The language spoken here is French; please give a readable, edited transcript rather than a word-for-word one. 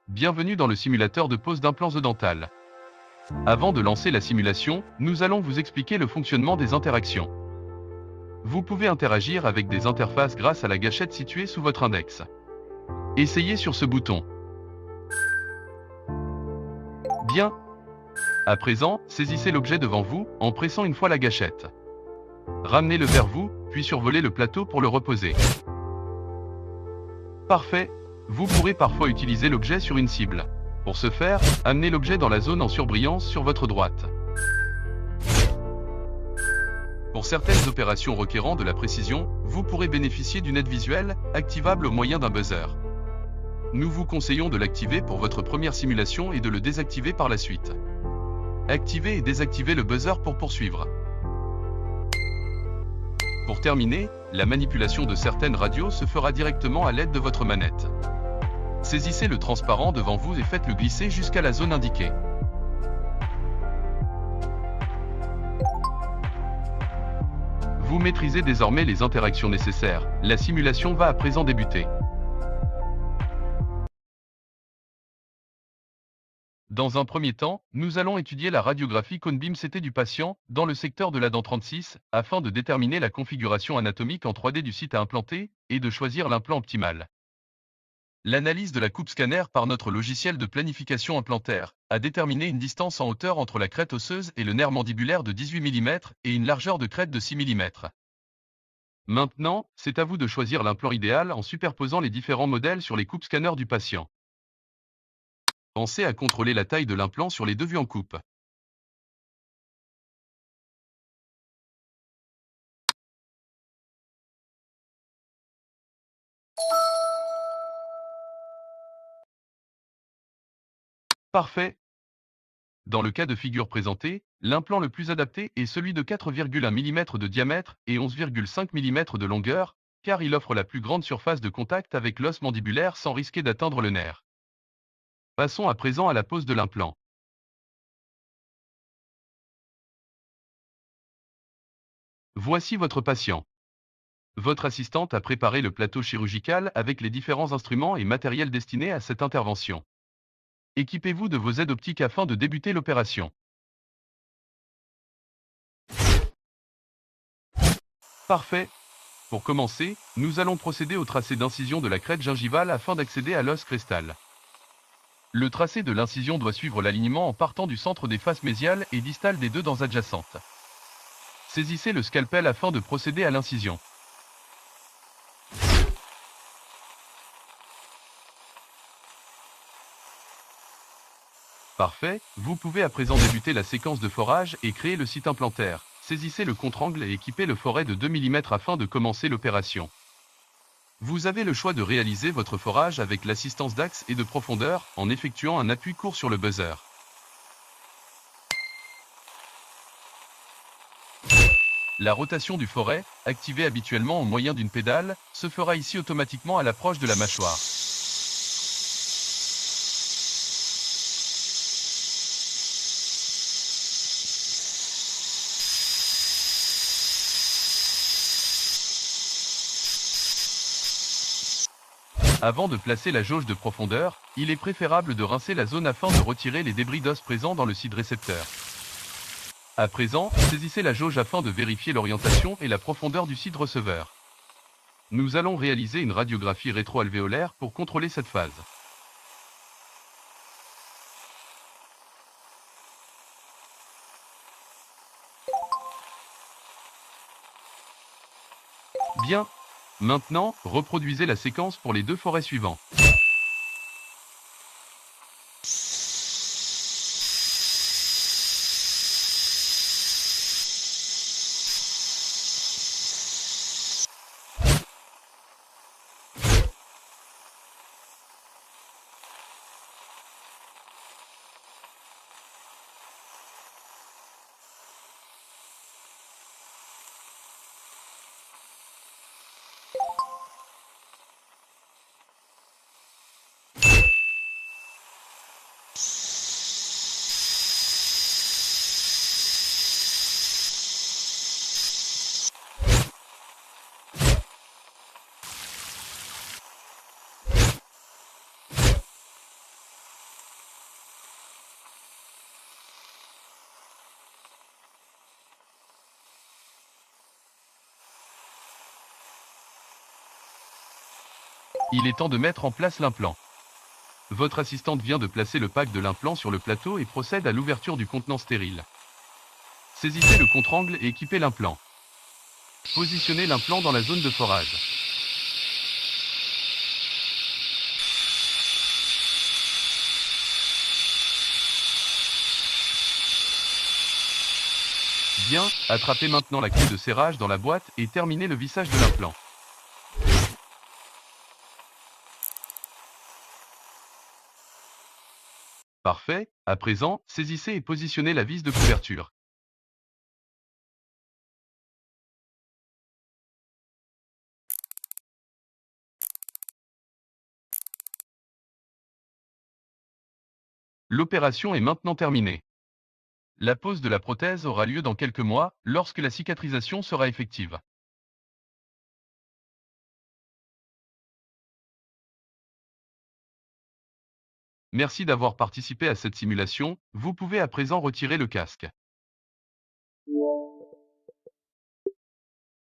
Bienvenue dans le simulateur de pose d'implants œdentales. Avant de lancer la simulation, nous allons vous expliquer le fonctionnement des interactions. Vous pouvez interagir avec des interfaces grâce à la gâchette située sous votre index. Essayez sur ce bouton. Bien. À présent, saisissez l'objet devant vous en pressant une fois la gâchette. Ramenez-le vers vous, puis survolez le plateau pour le reposer. Parfait. Vous pourrez parfois utiliser l'objet sur une cible. Pour ce faire, amenez l'objet dans la zone en surbrillance sur votre droite. Pour certaines opérations requérant de la précision, vous pourrez bénéficier d'une aide visuelle, activable au moyen d'un buzzer. Nous vous conseillons de l'activer pour votre première simulation et de le désactiver par la suite. Activez et désactivez le buzzer pour poursuivre. Pour terminer, la manipulation de certaines radios se fera directement à l'aide de votre manette. Saisissez le transparent devant vous et faites-le glisser jusqu'à la zone indiquée. Vous maîtrisez désormais les interactions nécessaires. La simulation va à présent débuter. Dans un premier temps, nous allons étudier la radiographie Cone-Beam CT du patient, dans le secteur de la dent 36, afin de déterminer la configuration anatomique en 3D du site à implanter, et de choisir l'implant optimal. L'analyse de la coupe scanner par notre logiciel de planification implantaire a déterminé une distance en hauteur entre la crête osseuse et le nerf mandibulaire de 18 mm et une largeur de crête de 6 mm. Maintenant, c'est à vous de choisir l'implant idéal en superposant les différents modèles sur les coupes scanner du patient. Pensez à contrôler la taille de l'implant sur les deux vues en coupe. Parfait. Dans le cas de figure présentée, l'implant le plus adapté est celui de 4,1 mm de diamètre et 11,5 mm de longueur, car il offre la plus grande surface de contact avec l'os mandibulaire sans risquer d'atteindre le nerf. Passons à présent à la pose de l'implant. Voici votre patient. Votre assistante a préparé le plateau chirurgical avec les différents instruments et matériels destinés à cette intervention. Équipez-vous de vos aides optiques afin de débuter l'opération. Parfait. Pour commencer, nous allons procéder au tracé d'incision de la crête gingivale afin d'accéder à l'os crestal. Le tracé de l'incision doit suivre l'alignement en partant du centre des faces mésiales et distales des deux dents adjacentes. Saisissez le scalpel afin de procéder à l'incision. Parfait, vous pouvez à présent débuter la séquence de forage et créer le site implantaire. Saisissez le contre-angle et équipez le forêt de 2 mm afin de commencer l'opération. Vous avez le choix de réaliser votre forage avec l'assistance d'axe et de profondeur en effectuant un appui court sur le buzzer. La rotation du forêt, activée habituellement au moyen d'une pédale, se fera ici automatiquement à l'approche de la mâchoire. Avant de placer la jauge de profondeur, il est préférable de rincer la zone afin de retirer les débris d'os présents dans le site récepteur. À présent, saisissez la jauge afin de vérifier l'orientation et la profondeur du site receveur. Nous allons réaliser une radiographie rétro-alvéolaire pour contrôler cette phase. Bien. Maintenant, reproduisez la séquence pour les deux forêts suivants. Il est temps de mettre en place l'implant. Votre assistante vient de placer le pack de l'implant sur le plateau et procède à l'ouverture du contenant stérile. Saisissez le contre-angle et équipez l'implant. Positionnez l'implant dans la zone de forage. Bien, attrapez maintenant la clé de serrage dans la boîte et terminez le vissage de l'implant. Parfait, à présent, saisissez et positionnez la vis de couverture. L'opération est maintenant terminée. La pose de la prothèse aura lieu dans quelques mois, lorsque la cicatrisation sera effective. Merci d'avoir participé à cette simulation, vous pouvez à présent retirer le casque.